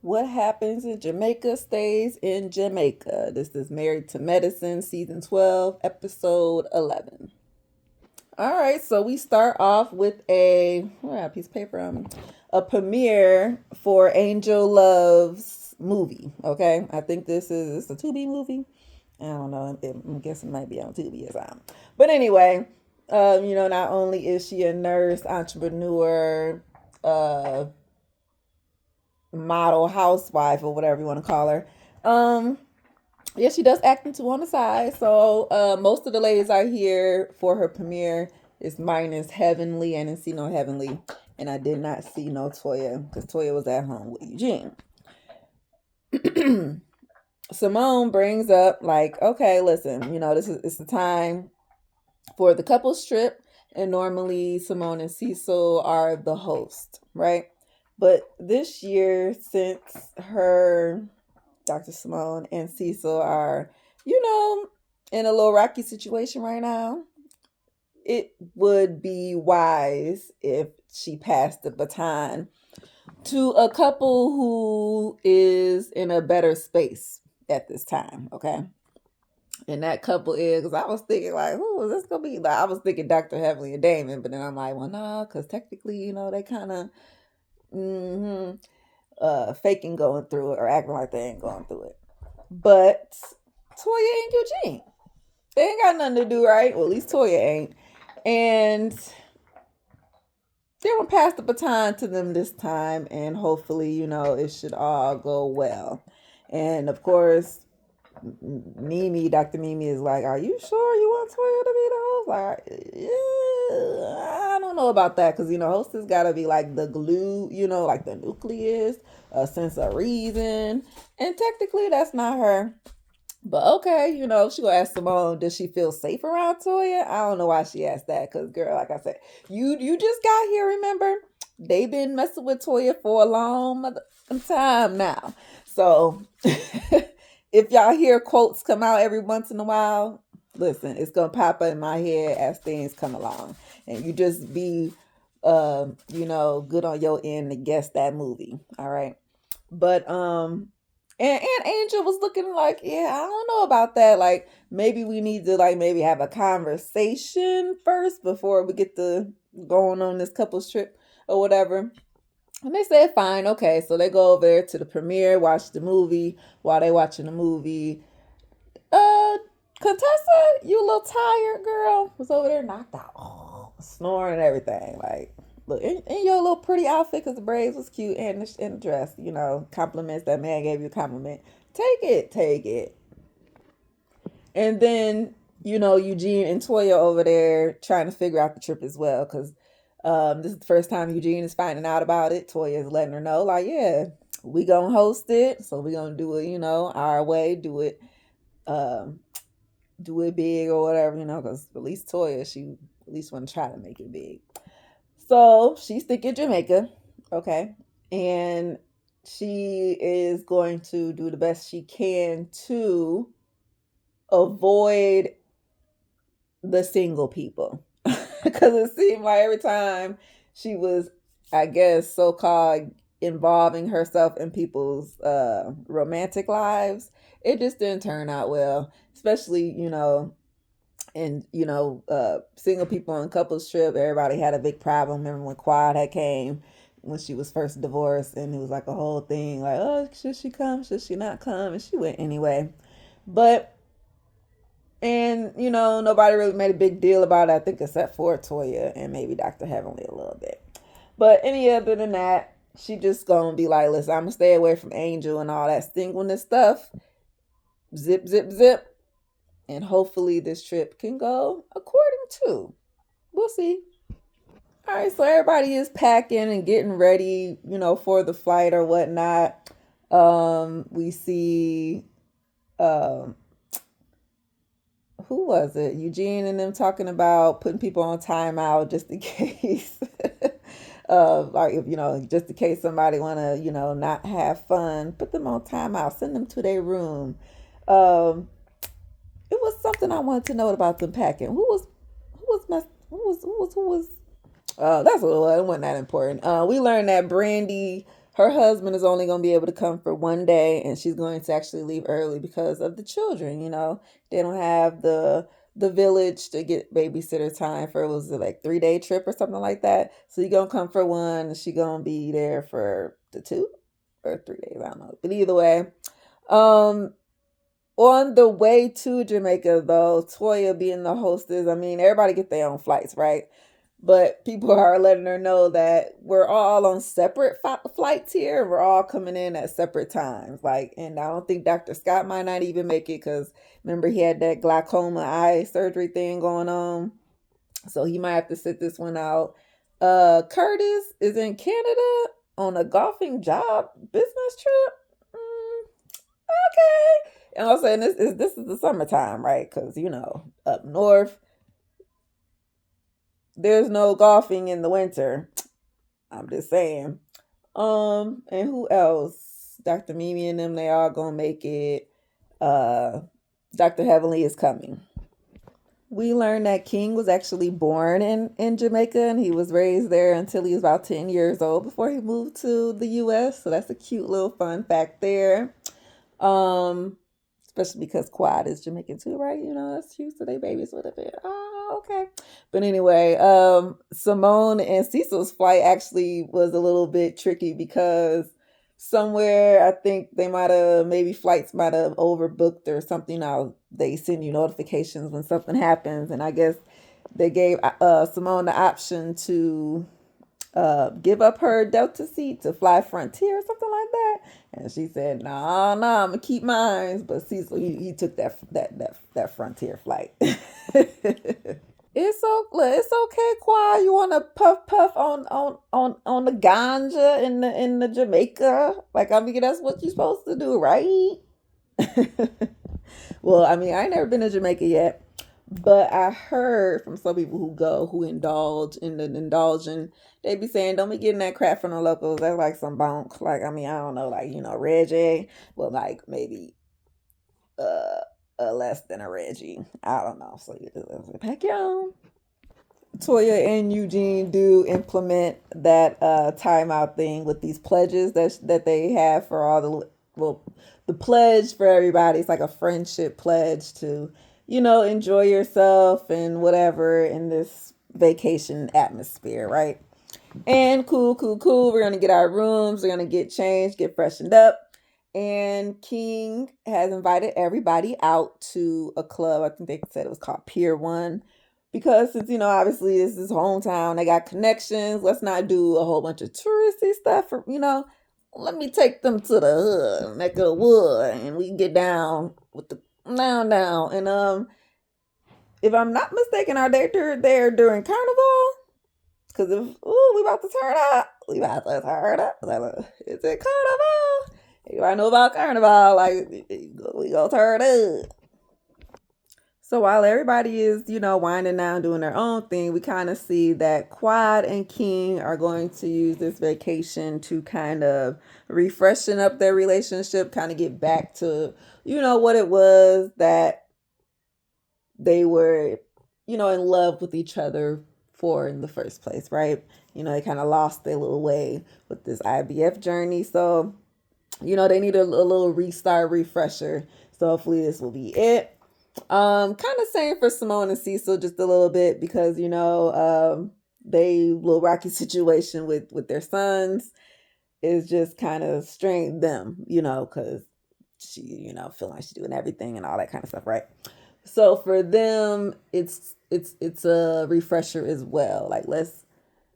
What happens in Jamaica stays in Jamaica. This is Married to Medicine, season 12, episode 11. All right, so we start off with a piece of paper on me, a premiere for Angel Love's movie. Okay, I think this is a Tubi movie. I don't know. I'm guessing it might be on Tubi or something. But anyway, not only is she a nurse, entrepreneur, uh, model, housewife, or whatever you want to call her. Um, yeah, she does acting too on the side. So most of the ladies are here for her premiere is minus Heavenly. I didn't see no Heavenly, and I did not see no Toya because Toya was at home with Eugene. Simone brings up like, okay, listen, this is it's the time for the couples trip, and normally Simone and Cecil are the host, right? But this year, since her Dr. Simone and Cecil are, in a little rocky situation right now, it would be wise if she passed the baton to a couple who is in a better space at this time, okay? And that couple is, because I was thinking, like, who is this going to be? Like, I was thinking Dr. Heavenly and Damon, but then I'm like, well, no, because technically, they kind of faking going through it or acting like they ain't going through it. But Toya and Eugene, they ain't got nothing to do, right? Well, at least Toya ain't. And they're going to pass the baton to them this time, and hopefully, it should all go well. And of course, Dr. Mimi is like, are you sure you want Toya to be the host? Like, yeah, I don't know about that because, host has got to be like the glue, like the nucleus, a sense of reason. And technically, that's not her. But okay, she gonna ask Simone, does she feel safe around Toya? I don't know why she asked that, cause girl, like I said, you just got here. Remember, they been messing with Toya for a long time now. So if y'all hear quotes come out every once in a while, listen, it's gonna pop up in my head as things come along, and you just be, good on your end to guess that movie. All right, but and Angel was looking like, yeah, I don't know about that. Like, maybe we need to maybe have a conversation first before we get to going on this couple's trip or whatever. And they said, fine, okay. So they go over there to the premiere, watch the movie. While they watching the movie, uh, Contessa, you a little tired, girl, was over there knocked out, snoring and everything. Like, look, in your little pretty outfit, because the braids was cute, and the dress, compliments. That man gave you a compliment. Take it. And then, Eugene and Toya over there trying to figure out the trip as well, because this is the first time Eugene is finding out about it. Toya is letting her know, like, yeah, we gonna host it, so we gonna do it, our way, um, do it big or whatever, because at least Toya, she at least want to try to make it big. So she's thinking Jamaica, okay, and she is going to do the best she can to avoid the single people, because it seemed like every time she was, I guess, so called involving herself in people's romantic lives, it just didn't turn out well, especially and single people on couples trip, everybody had a big problem. Remember when Quad had came when she was first divorced, and it was like a whole thing like, oh, should she come, should she not come, and she went anyway. But and nobody really made a big deal about it, I think, except for Toya and maybe Dr. Heavenly a little bit. But any other than that, she just gonna be like, listen, I'm gonna stay away from Angel and all that singleness stuff. Zip, zip, zip. And hopefully this trip can go according to. We'll see. All right, so everybody is packing and getting ready, for the flight or whatnot. We see, um, who was it? Eugene and them talking about putting people on timeout just in case. Like, if just in case somebody wanna, not have fun, put them on timeout, send them to their room. Um, it was something I wanted to know about them packing. Who was that's what it was. It wasn't that important. We learned that Brandy her husband is only going to be able to come for one day, and she's going to actually leave early because of the children. They don't have the village to get babysitter time for, was it like 3 day trip or something like that. So you gonna come for one, and she gonna be there for the 2 or 3 days. I don't know, but either way, um, on the way to Jamaica, though, Toya being the hostess, I mean, everybody get their own flights, right? But people are letting her know that we're all on separate flights here. We're all coming in at separate times. Like, and I don't think Dr. Scott might not even make it because remember he had that glaucoma eye surgery thing going on. So he might have to sit this one out. Curtis is in Canada on a golfing job business trip. Okay. And I'm saying this is the summertime, right? Because up north there's no golfing in the winter. I'm just saying. And who else? Dr. Mimi and them, they all gonna make it. Dr. Heavenly is coming. We learned that King was actually born in Jamaica, and he was raised there until he was about 10 years old before he moved to the US. So that's a cute little fun fact there. Um, Especially because Quad is Jamaican too, right? That's cute. So they babies would have been. Oh, okay. But anyway, Simone and Cecil's flight actually was a little bit tricky because somewhere I think they might have, maybe flights might have overbooked or something. Now they send you notifications when something happens, and I guess they gave Simone the option to give up her Delta seat to fly Frontier or something like that. And she said, nah, I'm gonna keep mine. But Cecil, he took that Frontier flight. It's okay, Quad. You wanna puff on the ganja in the Jamaica? Like, I mean, that's what you're supposed to do, right? Well, I mean, I ain't never been to Jamaica yet, but I heard from some people who indulge in the indulging, they be saying, don't be getting that crap from the locals. That's like some bunk. Like, I mean, I don't know, like, Reggie, well, like maybe uh, less than a Reggie. I don't know. So you just pack your own. Toya and Eugene do implement that timeout thing with these pledges that they have for all the pledge for everybody. It's like a friendship pledge to enjoy yourself and whatever in this vacation atmosphere, right? And cool. We're gonna get our rooms. We're gonna get changed, get freshened up. And King has invited everybody out to a club. I think they said it was called Pier One. Because since obviously this is hometown, they got connections. Let's not do a whole bunch of touristy stuff. Let me take them to the hood, neck of the wood, and we can get down with the down. And if I'm not mistaken, are they there during Carnival? Because if we about to turn up, It's a Carnival. If I know about Carnival, like we gonna turn up. So while everybody is, winding down, doing their own thing, we kind of see that Quad and King are going to use this vacation to kind of refreshen up their relationship, kind of get back to, what it was that they were, in love with each other for in the first place, right? They kind of lost their little way with this IVF journey. So, they need a little restart, refresher. So hopefully this will be it. Kind of same for Simone and Cecil just a little bit because they little rocky situation with their sons is just kind of strained them, because she feeling like she's doing everything and all that kind of stuff, right? So for them, it's a refresher as well. Like, let's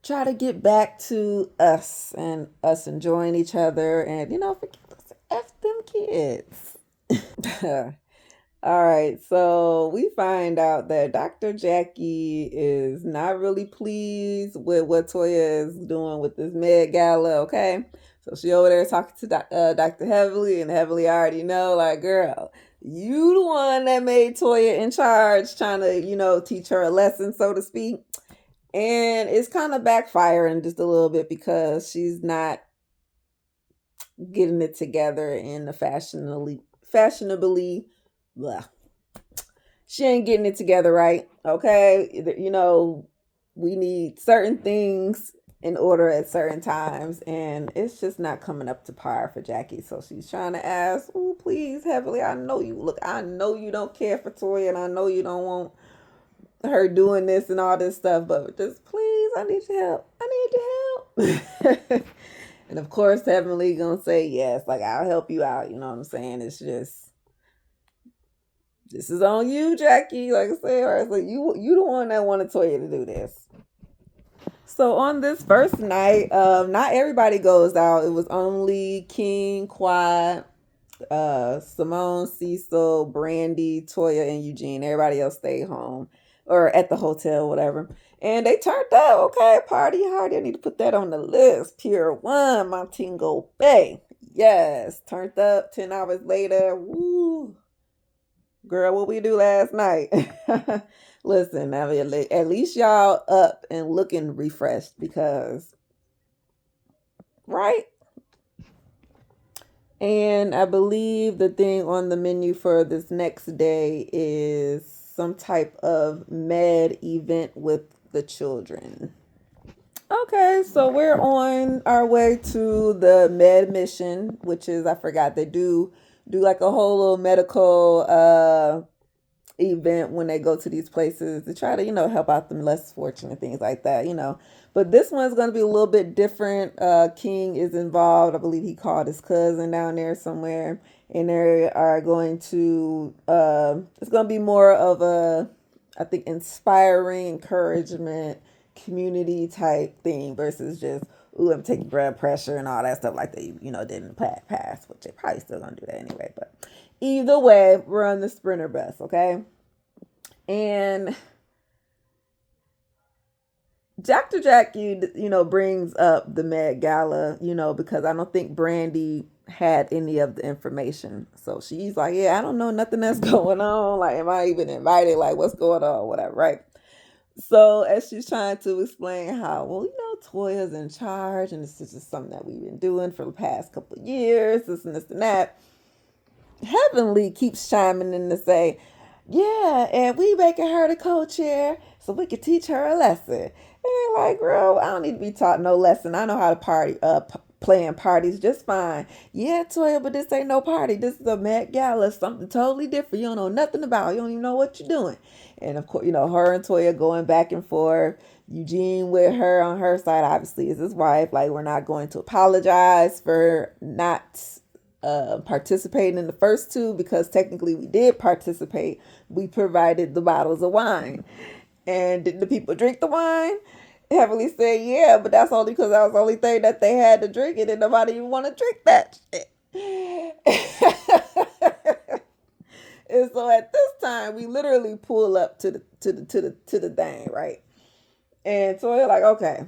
try to get back to us and us enjoying each other and forget those F them kids. All right, so we find out that Dr. Jackie is not really pleased with what Toya is doing with this Med Gala, okay? So she over there talking to Dr. Heavily, and Heavily already know, like, girl, you the one that made Toya in charge, trying to, teach her a lesson, so to speak. And it's kind of backfiring just a little bit because she's not getting it together in the fashionably blah. She ain't getting it together right. Okay. We need certain things in order at certain times, and it's just not coming up to par for Jackie. So she's trying to ask, "Oh, please, Heavenly, I know you look. I know you don't care for Toya, and I know you don't want her doing this and all this stuff, but just please, I need your help. I need your help." And of course, Heavenly gonna say yes, like I'll help you out. You know what I'm saying? It's just this is on you, Jackie. Like I said, right? So you the one that wanted Toya to do this. So on this first night, not everybody goes out. It was only King, Quad, Simone, Cecil, Brandy, Toya, and Eugene. Everybody else stayed home or at the hotel, whatever. And they turned up. Okay, party hard. I need to put that on the list. Pier 1, Montego Bay. Yes, turned up 10 hours later. Woo. Girl, what we do last night? Listen, I mean, at least y'all up and looking refreshed because, right? And I believe the thing on the menu for this next day is some type of med event with the children. Okay, so we're on our way to the med mission, which is, I forgot, they do like a whole little medical event when they go to these places to try to, help out them less fortunate, things like that. But this one's going to be a little bit different. King is involved. I believe he called his cousin down there somewhere, and they are going to, it's going to be more of a, I think, inspiring, encouragement, community type thing versus just, ooh, I'm taking blood pressure and all that stuff like they, didn't pass, which they probably still going to do that anyway. But either way, we're on the sprinter bus, okay? And Dr. Jackie, brings up the Met Gala, because I don't think Brandy had any of the information. So she's like, yeah, I don't know nothing that's going on. Like, am I even invited? Like, what's going on? Whatever, right? So as she's trying to explain how, well, Toya's in charge, and this is just something that we've been doing for the past couple of years, this and this and that. Heavenly keeps chiming in to say, yeah, and we making her the co-chair so we can teach her a lesson. And like, girl, I don't need to be taught no lesson. I know how to party, playing parties just fine. Yeah, Toya, but this ain't no party. This is a Met Gala, something totally different. You don't know nothing about. You don't even know what you're doing. And of course, her and Toya going back and forth. Eugene with her on her side, obviously, is his wife. Like, we're not going to apologize for not participating in the first two because technically we did participate. We provided the bottles of wine. And did the people drink the wine? Heavenly said, yeah, but that's only because that was the only thing that they had to drink it and nobody even want to drink that shit. And so at this time, we literally pull up to the thing, right? And so we're like, okay,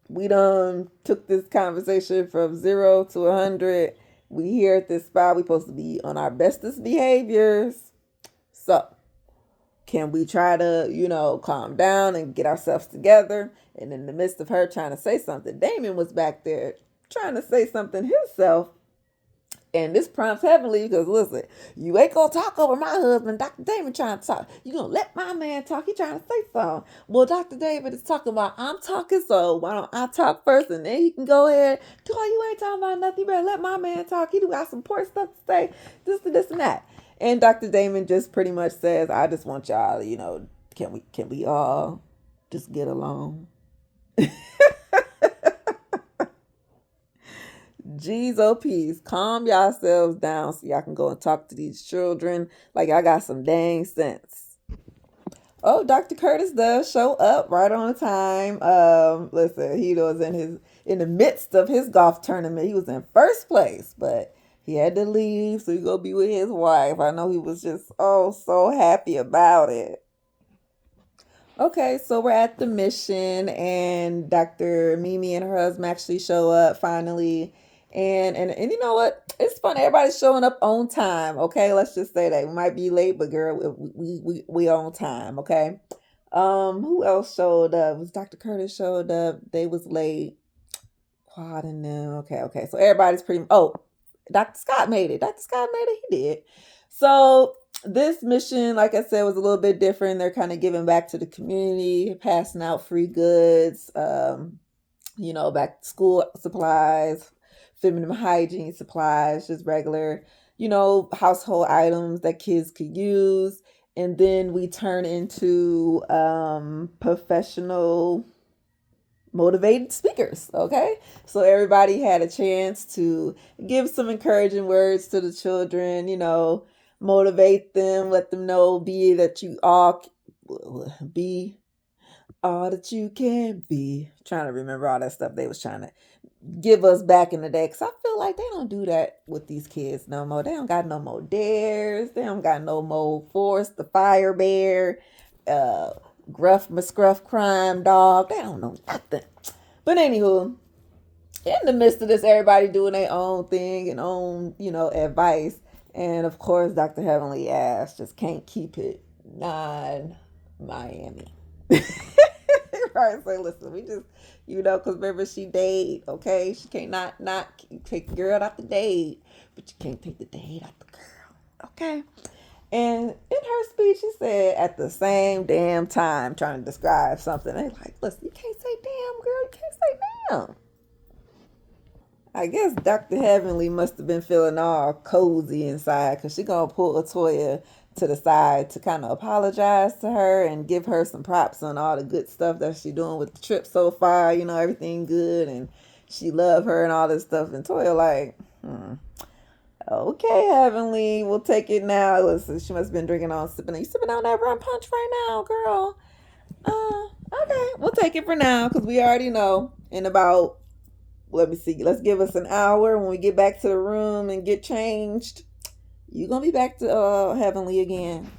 we done took this conversation from 0 to 100. We here at this spot. We supposed to be on our bestest behaviors. So can we try to, calm down and get ourselves together? And in the midst of her trying to say something, Damon was back there trying to say something himself. And this prompts Heavenly because, listen, you ain't going to talk over my husband. Dr. David trying to talk. You going to let my man talk. He trying to say something. Well, Dr. David is talking about, I'm talking, so why don't I talk first and then he can go ahead. Boy, you ain't talking about nothing. You better let my man talk. He do got some important stuff to say. This and that. And Dr. Damon just pretty much says, I just want y'all, can we all just get along? G's OPs, calm yourselves down so y'all can go and talk to these children like I got some dang sense. Oh, Dr. Curtis does show up right on time. Listen, he was in the midst of his golf tournament. He was in first place, but he had to leave, so he go be with his wife. I know he was just so happy about it. Okay, so we're at the mission, and Dr. Mimi and her husband actually show up finally. And you know what? It's fun. Everybody's showing up on time. Okay, let's just say that we might be late, but girl, we on time. Okay. Who else showed up? Was Dr. Curtis showed up? They was late. Quad and them. Okay. So everybody's pretty. Oh, Dr. Scott made it. Dr. Scott made it. He did. So this mission, like I said, was a little bit different. They're kind of giving back to the community, passing out free goods. back to school supplies, feminine hygiene supplies, just regular, household items that kids could use. And then we turn into professional motivated speakers. Okay, so everybody had a chance to give some encouraging words to the children, motivate them, let them know, be that you all be all that you can be. I'm trying to remember all that stuff they was trying to give us back in the day, because I feel like they don't do that with these kids no more. They don't got no more dares. They don't got no more Forrest the Fire Bear, uh Gruff McScruff Crime Dog. They don't know nothing. But anywho, in the midst of this, everybody doing their own thing and own, advice. And of course, Dr. Heavenly Ass just can't keep it non-Miami. Right, say, listen, we just, because remember, she date, okay? She can't not take the girl out the date, but you can't take the date out the girl, okay? And in her speech, she said, at the same damn time, trying to describe something. They like, listen, you can't say damn, girl. You can't say damn. I guess Dr. Heavenly must have been feeling all cozy inside, because she going to pull Latoya to the side to kind of apologize to her and give her some props on all the good stuff that she doing with the trip so far. Everything good, and she love her and all this stuff. And Toya like, okay, Heavenly, we'll take it now. Listen, she must have been drinking on, sipping. You sipping on that rum punch right now, girl? Okay, we'll take it for now, because we already know in about, let me see, let's give us an hour. When we get back to the room and get changed, you're gonna be back to Heavenly again.